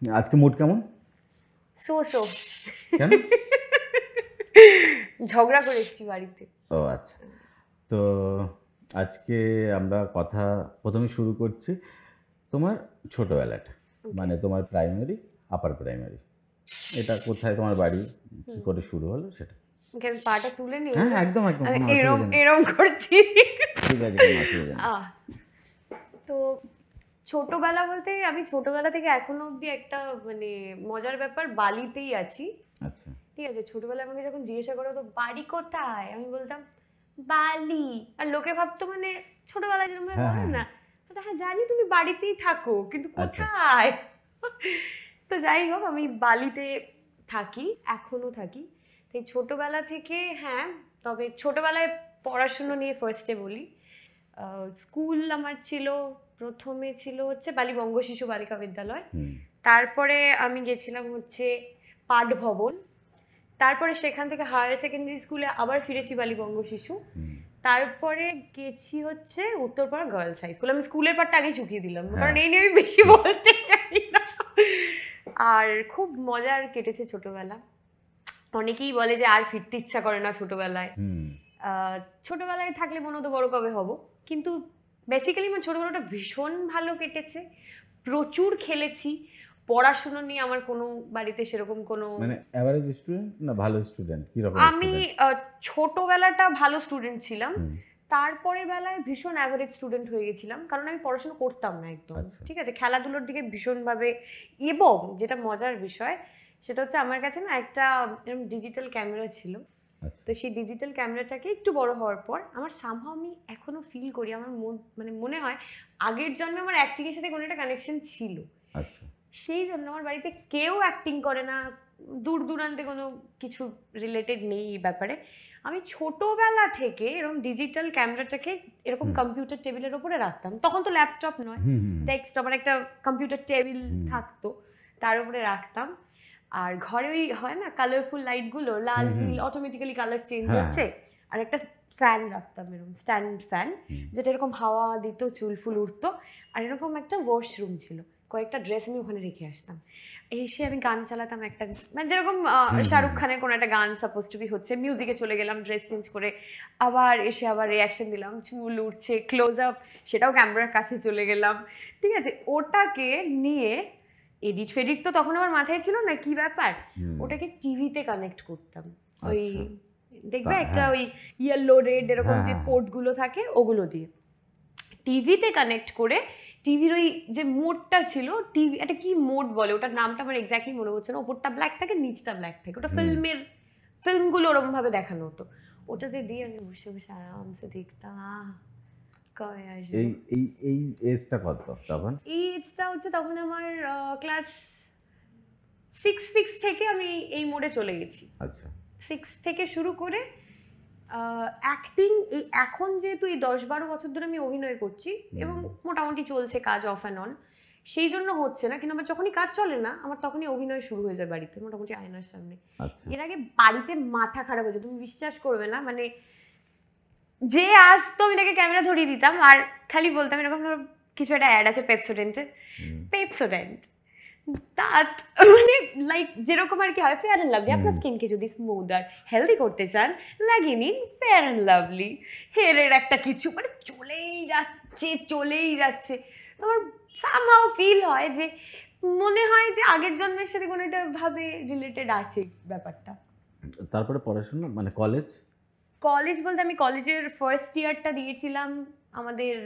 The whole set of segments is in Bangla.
আজকে মুড কেমন? সো সো কেন? ঝগড়া করে এসেছি বাড়িতে। ও আচ্ছা। তো আজকে আমরা কথা প্রথমে শুরু করছি তোমার ছোটবেলাটা, মানে তোমার প্রাইমারি, আপার প্রাইমারি, এটা কোথায় তোমার বাড়ি, কি করে শুরু হলো সেটা। ওকে, আমি পাটা তুলে নিই। হ্যাঁ একদম একদম, আমি কোনো এরম অসুবিধা নেই। এরম করছি। ঠিক আছে, কোনো অসুবিধা নেই। তো ছোটবেলা বলতে আমি ছোটবেলা থেকে এখনো অবধি একটা মানে মজার ব্যাপার, বালিতেই আছি। আচ্ছা। ঠিক আছে, ছোটবেলায় আমাকে যখন জিজ্ঞাসা করো তো বাড়ি কোথায়, আমি বলতাম বালি। আর লোকে ভাবতো মানে ছোটবেলায় যেরকম ভাবে হ্যাঁ বলে হ্যাঁ না, তো হ্যাঁ জানি তুমি বাড়িতেই থাকো, কিন্তু আচ্ছা। কোথায়। তো যাই হোক, আমি বালিতে থাকি, এখনো থাকি। তাই ছোটবেলা থেকে হ্যাঁ, তবে ছোটবেলায় পড়াশুনো নিয়ে ফার্স্টে বলি। স্কুল আমার ছিল, প্রথমে ছিল হচ্ছে বালি বঙ্গ শিশু বালিকা বিদ্যালয়। তারপরে আমি গেছিলাম হচ্ছে পাঠ ভবন। তারপরে সেখান থেকে হায়ার সেকেন্ডারি স্কুলে আবার ফিরেছি বালি বঙ্গ শিশু। তারপরে গেছি হচ্ছে উত্তরপাড়া গার্লস হাই স্কুল। আমি স্কুলের পাঠটা আগে চুকিয়ে দিলাম, কারণ এই নিয়ে আমি বেশি বলতে চাই না। আর খুব মজার কেটেছে ছোটবেলা। অনেকেই বলে যে আর ফিরতে ইচ্ছা করে না ছোটবেলায়। ছোটবেলায় থাকলে মনে হতো বড় কবে হব, কিন্তু বেসিক্যালি আমার ছোটবেলাটা ভীষণ ভালো কেটেছে। প্রচুর খেলেছি। পড়াশুনো নিয়ে আমার কোনো বাড়িতে সেরকম কোনো, মানে অ্যাভারেজ স্টুডেন্ট না ভালো স্টুডেন্ট, কি রকম আমি স্টুডেন্ট? ছোটবেলাটা ভালো স্টুডেন্ট ছিলাম, তারপরে বেলায় ভীষণ অ্যাভারেজ স্টুডেন্ট হয়ে গেছিলাম, কারণ আমি পড়াশোনা করতাম না একদম। ঠিক আছে, খেলাধুলোর দিকে ভীষণভাবে। এবং যেটা মজার বিষয় সেটা হচ্ছে আমার কাছে না একটা এরকম ডিজিটাল ক্যামেরা ছিল। তো সেই ডিজিটাল ক্যামেরাটাকে একটু বড় হওয়ার পর আমার সামহাও আমি এখনো ফিল করি, আমার মানে মনে হয় আগের জন্মে আমার অ্যাক্টিংয়ের সাথে কোনো একটা কানেকশন ছিল। আচ্ছা। সেই জন্য আমার বাড়িতে কেউ অ্যাক্টিং করে না, দূর দূরান্তে কোনো কিছু রিলেটেড নেই এই ব্যাপারে। আমি ছোটবেলা থেকে এরকম ডিজিটাল ক্যামেরাটাকে এরকম কম্পিউটার টেবিলের ওপরে রাখতাম। তখন তো ল্যাপটপ নয়, ডেস্কটপ, আর একটা কম্পিউটার টেবিল থাকতো, তার উপরে রাখতাম। আর ঘরে ওই হয় না কালারফুল লাইটগুলো, লাল নীল অটোমেটিক্যালি কালার চেঞ্জ হচ্ছে, আর একটা ফ্যান রাখতাম, এরকম স্ট্যান্ড ফ্যান, যেটা এরকম হাওয়া দিত, চুল ফুল উঠতো। আর এরকম একটা ওয়াশরুম ছিল, কয়েকটা ড্রেস আমি ওখানে রেখে আসতাম। এসে আমি গান চালাতাম একটা, মানে যেরকম শাহরুখ খানের কোনো একটা গান সাপোজ টু বি হচ্ছে, মিউজিকে চলে গেলাম ড্রেস চেঞ্জ করে, আবার এসে আবার রিয়াকশন দিলাম, চুল উঠছে, ক্লোজ আপ, সেটাও ক্যামেরার কাছে চলে গেলাম। ঠিক আছে, ওটাকে নিয়ে এডিট ফেডিট তো তখন আমার মাথায় ছিল না কি ব্যাপার, ওটাকে টিভিতে কানেক্ট করতাম। ওই দেখবে একটা ওই ইয়েলো রেড এরকম যে পোর্টগুলো থাকে ওগুলো দিয়ে টিভিতে কানেক্ট করে, টিভির ওই যে মোডটা ছিল, টিভি একটা কি মোড বলে ওটার নামটা আমার এক্স্যাক্টলি মনে হচ্ছে না, ওপরটা ব্ল্যাক থাকে নিচটা ব্ল্যাক থাকে, ওটা ফিল্মগুলো ওরকম ভাবে দেখানো হতো। ওটাতে দিয়ে আমি বসে বসে আরামসে দেখতাম কবে আসবে। এই এই এই এজটা কত তখন? এই এজটা হচ্ছে তখন আমার ক্লাস 6 থেকে আমি এই মোডে চলে গেছি। আচ্ছা। 6 থেকে শুরু করে অ্যাক্টিং, এই এখন যেহেতু এই 10-12 বছর ধরে আমি অভিনয় করছি এবং মোটামুটি চলছে কাজ অফ অ্যান্ড অন, সেই জন্য হচ্ছে না, কিন্তু আমার যখনই কাজ চলে না আমার তখনই অভিনয় শুরু হয়ে যায় বাড়িতে, মোটামুটি আয়নার সামনে। এর আগে বাড়িতে মাথা খারাপ হয়েছে, তুমি বিশ্বাস করবে না, মানে যে আসতো আমি তাকে ক্যামেরা ধরিয়ে দিতাম আর খালি বলতাম এরকম ধরো কিছু একটা অ্যাড আছে পেপসোডেন্টের, পেপসোডেন্ট দাঁত, মানে লাইক যেরকম আর কি হয় ফেয়ার অ্যান্ড লাভলি, আপনার স্কিনকে যদি স্মুথ আর হেলদি করতে চান লাগিয়ে নিন ফেয়ার অ্যান্ড লাভলি। হেয়ারের একটা কিছু মানে চলেই যাচ্ছে। তোমার সামহাও ফিল হয় যে মনে হয় যে আগের জন্মের সাথে কোনো একটা ভাবে রিলেটেড আছে ব্যাপারটা। তারপরে পড়াশোনা মানে কলেজ বলতে আমি কলেজের ফার্স্ট ইয়ারটা দিয়েছিলাম আমাদের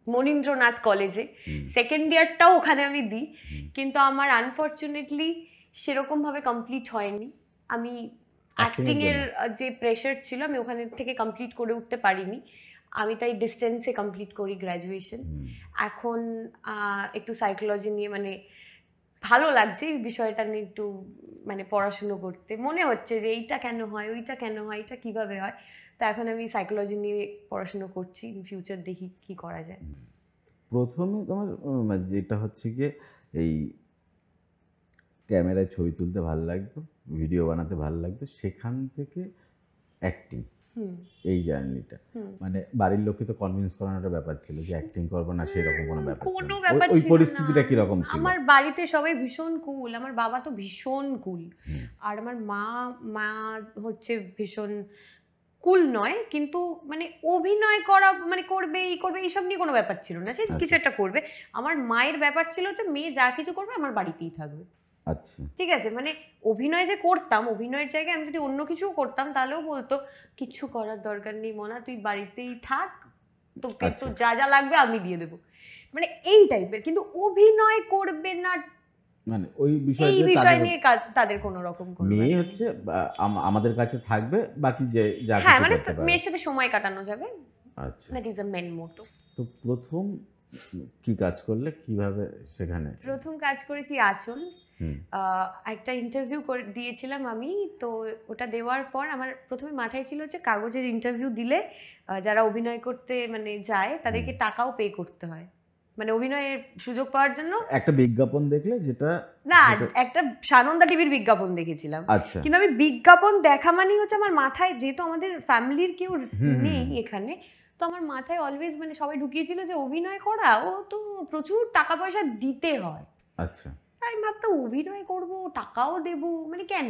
মনীন্দ্রনাথ কলেজে, সেকেন্ড ইয়ারটাও ওখানে আমি দিই, কিন্তু আমার আনফর্চুনেটলি সেরকমভাবে কমপ্লিট হয়নি। আমি অ্যাক্টিংয়ের যে প্রেশার ছিল আমি ওখানে থেকে কমপ্লিট করে উঠতে পারিনি, আমি তাই ডিস্টেন্সে কমপ্লিট করি গ্র্যাজুয়েশন। এখন একটু সাইকোলজি নিয়ে মানে ভালো লাগছে এই বিষয়টা নিয়ে একটু মানে পড়াশুনো করতে, মনে হচ্ছে যে এইটা কেন হয়, ওইটা কেন হয়, এটা কিভাবে হয়। তো এখন আমি সাইকোলজি নিয়ে পড়াশুনো করছি, ইন ফিউচার দেখি কি করা যায়। প্রথমে তোমার যেটা হচ্ছে গিয়ে এই ক্যামেরায় ছবি তুলতে ভালো লাগতো, ভিডিও বানাতে ভালো লাগতো, সেখান থেকে অ্যাক্টিং এই জার্নিটা, মানে বাড়ির লোককে তো কনভিন্স করানোর ব্যাপার ছিল যে অ্যাক্টিং করবো না, সেরকম কোনো ব্যাপার ছিল কোনো না। ব্যাপার ওই ছিল পরিস্থিতিটা না। কিরকম ছিল? আমার বাড়িতে সবাই ভীষণ কুল, আমার বাবা তো ভীষণ কুল, আর আমার মা হচ্ছে ভীষণ কুল নয়, কিন্তু মানে অভিনয় করা মানে করবে এইসব নিয়ে কোনো ব্যাপার ছিল না, সে কিছু একটা করবে। আমার মায়ের ব্যাপার ছিল হচ্ছে মেয়ে যা কিছু করবে আমার বাড়িতেই থাকবে। আচ্ছা, ঠিক আছে, মানে অভিনয় যে করতাম, অভিনয়ের জায়গায় আমি যদি অন্য কিছুও করতাম তাহলেও বলতো কিচ্ছু করার দরকার নেই মনা, তুই বাড়িতেই থাক, তোকে তো যা যা লাগবে আমি দিয়ে দেবো, মানে এই টাইপের। কিন্তু অভিনয় করবে না মানে ওই এই বিষয় নিয়ে তাদের কোনো রকম কোনো মেয়ে হচ্ছে আমাদের কাছে থাকবে, বাকি যে যা হ্যাঁ কিছু মানে করতে পারে। মেয়ের সাথে সময় কাটানো যাবে, আচ্ছা, দ্যাট ইজ আ মেন মোটো। তো প্রথম কি কাজ করলে, কিভাবে সেখানে? প্রথম কাজ করেছি আঁচল, একটা ইন্টারভিউ দিয়েছিলাম আমি, তো ওটা দেওয়ার পর আমার প্রথমে মাথায় ছিল হচ্ছে কাগজের ইন্টারভিউ দিলে যারা অভিনয় করতে মানে যায় তাদেরকে টাকাও পে করতে হয়, মানে অভিনয়ের সুযোগ পাওয়ার জন্য একটা বিজ্ঞাপন দেখলে, যেটা না একটা সানন্দা টিভির বিজ্ঞাপন দেখেছিলাম। আচ্ছা, কিন্তু আমি বিজ্ঞাপন দেখা মানেই হচ্ছে আমার মাথায়, যেহেতু আমাদের ফ্যামিলির কেউ নেই এখানে, তো আমার মাথায় অলওয়েজ মানে সবাই ঢুকিয়েছিল যে অভিনয় করা ও তো প্রচুর টাকা পয়সা দিতে হয়। আচ্ছা, আমি ভাবতাম অভিনয় করব, টাকাও দেবো, মানে কেন?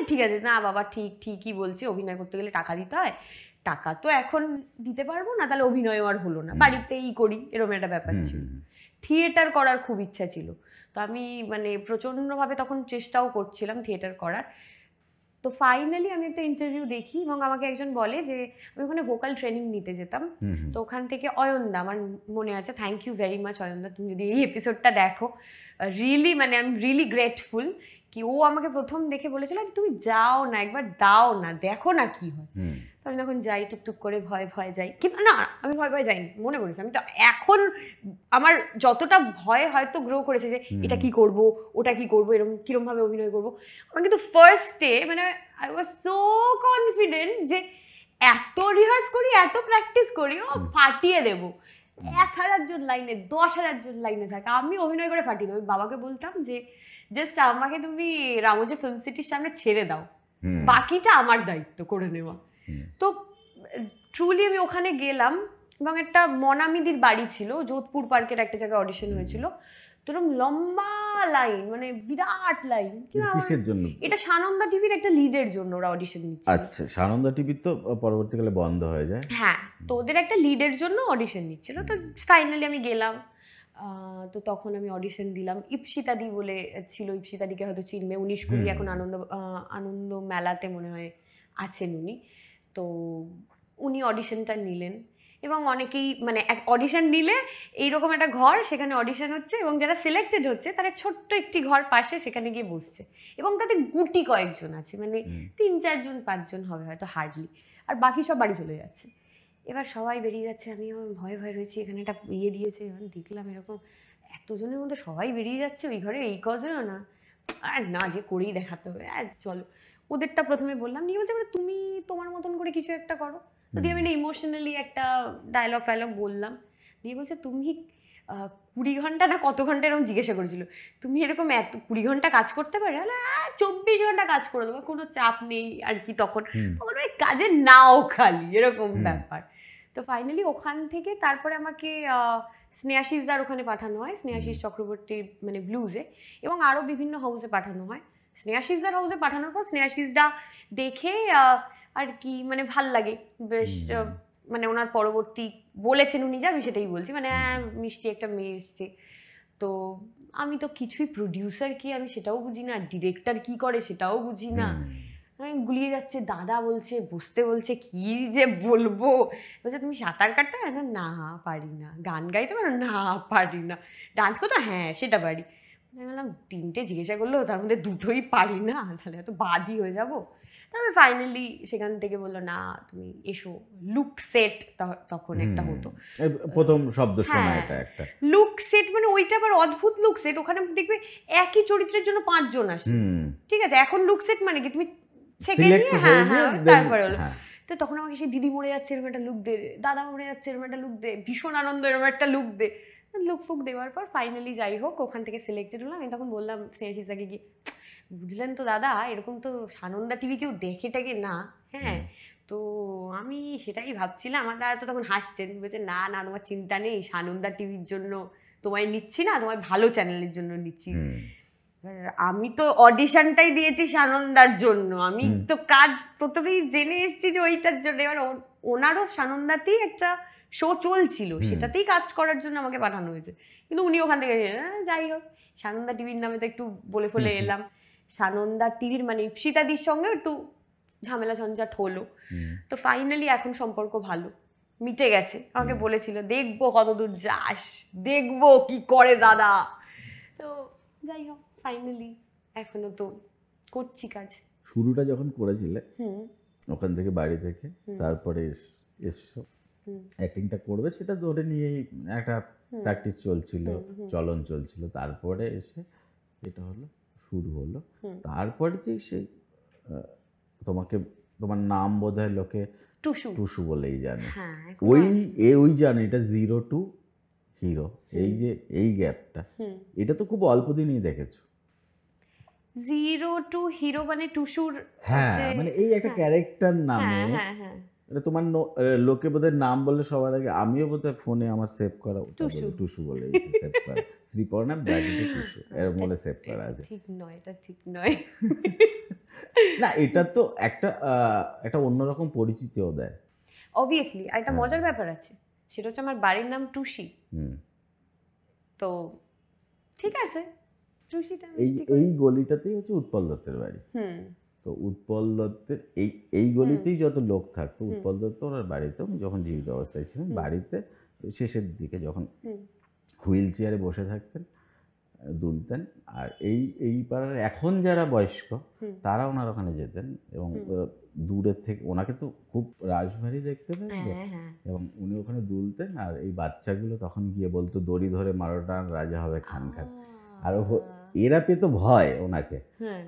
ঠিক আছে, না বাবা ঠিকই বলছে, অভিনয় করতে গেলে টাকা দিতে হয়, টাকা তো এখন দিতে পারবো না, তাহলে অভিনয়ও আর হলো না, বাড়িতেই করি, এরকম একটা ব্যাপার ছিল। থিয়েটার করার খুব ইচ্ছা ছিল, তো আমি মানে প্রচণ্ডভাবে তখন চেষ্টাও করছিলাম থিয়েটার করার। তো ফাইনালি আমি একটা ইন্টারভিউ দেখি এবং আমাকে একজন বলে যে আমি ওখানে ভোকাল ট্রেনিং নিতে যেতাম, তো ওখান থেকে অয়নদা, আমার মনে আছে, থ্যাংক ইউ ভেরি মাচ অয়নদা, তুমি যদি এই এপিসোডটা দেখো, রিয়েলি মানে আই এম রিয়েলি গ্রেটফুল কি ও আমাকে প্রথম দেখে বলেছিল তুমি যাও না, একবার দাও না, দেখো না কি হয়। তো আমি তখন যাই, টুকটুক করে ভয় যাই, কিন্তু না আমি ভয় যাইনি, মনে করেছি আমি তো এখন আমার যতটা ভয় হয়তো গ্রো করেছে যে এটা কি করব, ওটা কি করব, এরকম কিরমভাবে অভিনয় করব, আমার কিন্তু ফার্স্ট ডে মানে আই ওয়াজ সো কনফিডেন্ট যে এত রিহার্স করি, এত প্র্যাকটিস করি, ও ফাটিয়ে দেবো, 1000 জন লাইনে 10,000 জন লাইনে থাকে, আমি অভিনয় করে ফাটিয়ে দেবো। বাবাকে বলতাম যে জাস্ট আমাকে তুমি রামোজি ফিল্ম সিটির সামনে ছেড়ে দাও, বাকিটা আমার দায়িত্ব করে নেওয়া। তো ট্রুলি আমি ওখানে গেলাম এবং একটা মনামিদির বাড়ি ছিল, যোধপুর পার্কের একটা জায়গায় অডিশন হয়েছিল, তো এরকম লম্বা লাইন, মানে বিরাট লাইন। কিসের জন্য? এটা সানন্দা টিভির একটা লিডের জন্য ওরা অডিশন নিচ্ছে। আচ্ছা, সানন্দা টিভি তো পরবর্তীকালে বন্ধ হয়ে যায়। হ্যাঁ, তো ওদের একটা লিডের জন্য অডিশন নিচ্ছিল, তো ফাইনালি আমি গেলাম। তো তখন আমি অডিশন দিলাম, ইপসিতাদি বলে ছিল, ইপসিতাদিকে হয়তো চিনবে, 19-20 এখন আনন্দ মেলাতে মনে হয় আছেন উনি। তো উনি অডিশনটা নিলেন এবং অনেকেই মানে অডিশন নিলে এইরকম একটা ঘর, সেখানে অডিশন হচ্ছে এবং যারা সিলেক্টেড হচ্ছে তারা ছোট্ট একটি ঘর পাশে সেখানে গিয়ে বসছে এবং তাতে গুটি কয়েকজন আছে, মানে 3-4 জন 5 জন হবে হয়তো হার্ডলি, আর বাকি সব বাড়ি চলে যাচ্ছে। এবার সবাই বেরিয়ে যাচ্ছে, আমি আমার ভয় রয়েছি, এখানে একটা ইয়ে দিয়েছে, এবার দেখলাম এরকম এতজনের মধ্যে সবাই বেরিয়ে যাচ্ছে, ওই ঘরে এই কজনও না, আর না যে করেই দেখাতে হবে, চলো। ওদেরটা প্রথমে বললাম, নিয়ে বলছে তুমি তোমার মতন করে কিছু একটা করো, যদি আমি ইমোশনালি একটা ডায়লগ বললাম, দিয়ে বলছে তুমি 20 ঘন্টা না কত ঘন্টা এরকম জিজ্ঞাসা করেছিল, তুমি এরকম 20 ঘন্টা কাজ করতে পারে? 24 ঘন্টা কাজ করে দেবো, কোনো চাপ নেই আর কি, তখন ওই কাজের নাও খালি এরকম ব্যাপার। তো ফাইনালি ওখান থেকে তারপরে আমাকে স্নেহাশিসদার ওখানে পাঠানো হয়, স্নেহাশিস চক্রবর্তী মানে ব্লুজে, এবং আরও বিভিন্ন হাউসে পাঠানো হয়। স্নেহাশিসদার হাউসে পাঠানোর পর স্নেহাশিসদা দেখে আর কি মানে ভাল লাগে বেশ, মানে ওনার পরবর্তী বলেছেন উনি, যা আমি সেটাই বলছি, মানে মিষ্টি একটা মেয়ে এসছে। তো আমি তো কিছুই, প্রডিউসার কি আমি সেটাও বুঝি না, ডিরেক্টর কি করে সেটাও বুঝি না, গুলিয়ে যাচ্ছে, দাদা বলছে বসতে বলছে, কি যে বলবো, বলছে তুমি সাঁতার কাটতে পারো? না পারি না। গান গাইতে পারো? না পারি না। ডান্স করতে? হ্যাঁ সেটা পারি। আমি বললাম 3টে জিজ্ঞাসা করলো, তার মধ্যে 2টোই পারি না, তাহলে হয়তো বাদই হয়ে যাবো। তারপরে ফাইনালি সেখান থেকে বললো না তুমি এসো, লুক সেট তখন একটা হতো, প্রথম শব্দ শোনা এটা একটা লুক সেট, মানে ওইটা আবার অদ্ভুত লুক সেট, ওখানে দেখবে একই চরিত্রের জন্য 5 জন আসে, ঠিক আছে? এখন লুক সেট মানে কি তুমি ছেঁকে নিয়ে, হ্যাঁ তারপরে হলো। তো তখন আমাকে সেই দিদি মরে যাচ্ছে এরকম একটা লুক দে, দাদা মরে যাচ্ছে এরকম একটা লুক দে, ভীষণ আনন্দ এরকম একটা লুক দে, লুক ফুক দেওয়ার পর ফাইনালি যাই হোক ওখান থেকে সিলেক্টেড হলাম। আমি তখন বললাম স্নেহাশিসাকে গিয়ে, বুঝলেন তো দাদা, এরকম তো সানন্দা টিভি কেউ দেখে টেকে না, হ্যাঁ। তো আমি সেটাই ভাবছিলাম, আমার দাদা তো তখন হাসছেন, বলছে না না তোমার চিন্তা নেই, সানন্দা টিভির জন্য তোমায় নিচ্ছি না, তোমায় ভালো চ্যানেলের জন্য নিচ্ছি। আমি তো অডিশনটাই দিয়েছি সানন্দার জন্য, আমি তো কাজ প্রথমেই জেনে এসেছি যে ওইটার জন্য। এবার ওনারও সানন্দাতেই একটা শো চলছিল, সেটাতেই কাজ করার জন্য আমাকে পাঠানো হয়েছে। কিন্তু উনি ওখান থেকে যাই হোক, সানন্দা টিভির নামে তো একটু বলে ফলে এলাম। সানন্দা টিভির মানে ইপসিতাদির সঙ্গে একটু ঝামেলা ঝঞ্ঝাট হলো, তো ফাইনালি এখন সম্পর্ক ভালো, মিটে গেছে। আমাকে বলেছিল দেখবো কতদূর যাস, দেখবো কি করে দাদা। তো যাই হোক, ফাইনালি এখনো তো করছি কাজ। শুরুটা যখন করেছিলে ওখান থেকে বাড়ি থেকে, তারপরে এসছো অ্যাক্টিংটা করবে, সেটা ধরে নিয়েই একটা প্র্যাকটিস চলছিল, চলন চলছিল। তারপরে এসে এটা হলো, শুরু হলো। তারপরে যে সেই তোমাকে, তোমার নাম বোধহয় লোকে টুসু টুসু বলেই জানে। হ্যাঁ, ওই জানে এটা 0 to হিরো, এই যে এই গ্যাপটা, এটা তো খুব অল্প দিনই দেখেছো। 0 to হিরো মানে টুসুর, হ্যাঁ মানে এই একটা ক্যারেক্টার নামে, হ্যাঁ তোমার লোকে বোধহয় নাম বলে সবার আগে, আমিও বোধহয় ফোনে আমার সেভ করা টুসু বলে সেভ করা, শ্রীপর্ণা ব্র্যাকেটে টুসু এরকম বলে সেভ করা আছে। ঠিক নয়, এটা ঠিক নয়। না, এটা তো একটা অন্যরকম পরিচিতিও দেয় অবভিয়াসলি। আর একটা মজার ব্যাপার আছে, সেটা হচ্ছে আমার বাড়ির নাম টুসি। তো ঠিক আছে, টুসিটা এই গলিটাতেই হচ্ছে উৎপল দত্তের বাড়ি। তো উৎপল দত্তের এই গলিতেই যত লোক থাকতো, উৎপল দত্ত ওনার বাড়িতে যখন জীবিত অবস্থায় ছিলেন, বাড়িতে শেষের দিকে যখন হুইল চেয়ারে বসে থাকতেন, দুলতেন। আর এই পাড়ার এখন যারা বয়স্ক তারা ওনার ওখানে যেতেন, এবং দূরের থেকে ওনাকে তো খুব রাশভারী দেখতে পেতেন, এবং উনি ওখানে দুলতেন। আর এই বাচ্চাগুলো তখন গিয়ে বলতো দড়ি ধরে মারোটান রাজা হবে খান খান। আর এরা পেত ভয় ওনাকে,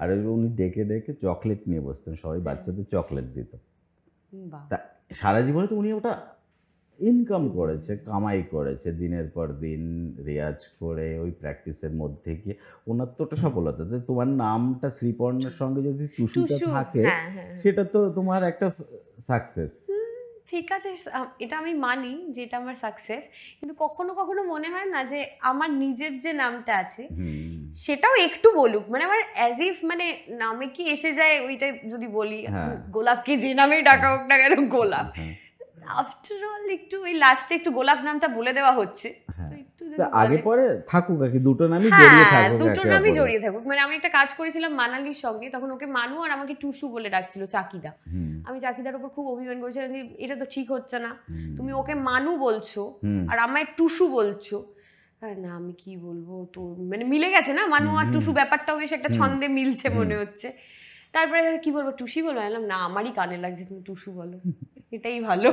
আর উনি ডেকে ডেকে চকলেট নিয়ে বসতেন, সবাই বাচ্চাদের চকলেট দিত। তা সারা জীবনে তো উনি ওটা ইনকাম করেছে, কামাই করেছে, দিনের পর দিন রেয়াজ করে ওই প্র্যাকটিসের মধ্যে গিয়ে ওনার তো ওটা সফলতা। তোমার নামটা শ্রীপর্ণের সঙ্গে যদি টুসুটা থাকে, সেটা তো তোমার একটা সাকসেস। ঠিক আছে, এটা আমি মানি যে এটা আমার সাকসেস, কিন্তু কখনো কখনো মনে হয় না যে আমার নিজের যে নামটা আছে সেটাও একটু বলুক, মানে আমার অ্যাজ ইফ মানে নামে কি এসে যায় ওইটাই যদি বলি, গোলাপকে যে নামেই ডাকা হোক না কেন গোলাপ, আফটার অল একটু ওই লাস্টে একটু গোলাপ নামটা বলে দেওয়া হচ্ছে। আগে পরে থাকুক আর কি, দুটো নামই জড়িয়ে থাকুক, দুটো নামই জড়িয়ে থাকুক। মানে আমি একটা কাজ করেছিলাম মানালির সঙ্গে, তখন ওকে মানু আর আমাকে টুসু বলে ডাকছিল চাকিদা। আমি চাকিদার উপর খুব অভিমান করেছিলাম যে এটা তো ঠিক হচ্ছে না, তুমি ওকে মানু বলছো আর আমায় টুসু বলছো। না আমি কি বলবো, তো মানে মিলে গেছে না, মানু আর টুসু ব্যাপারটাও বেশ একটা ছন্দে মিলছে মনে হচ্ছে। তারপরে কি বলবো, টুসি বলবো, না আমারই কানে লাগছে, তুমি টুসু বলো, এটাই ভালো।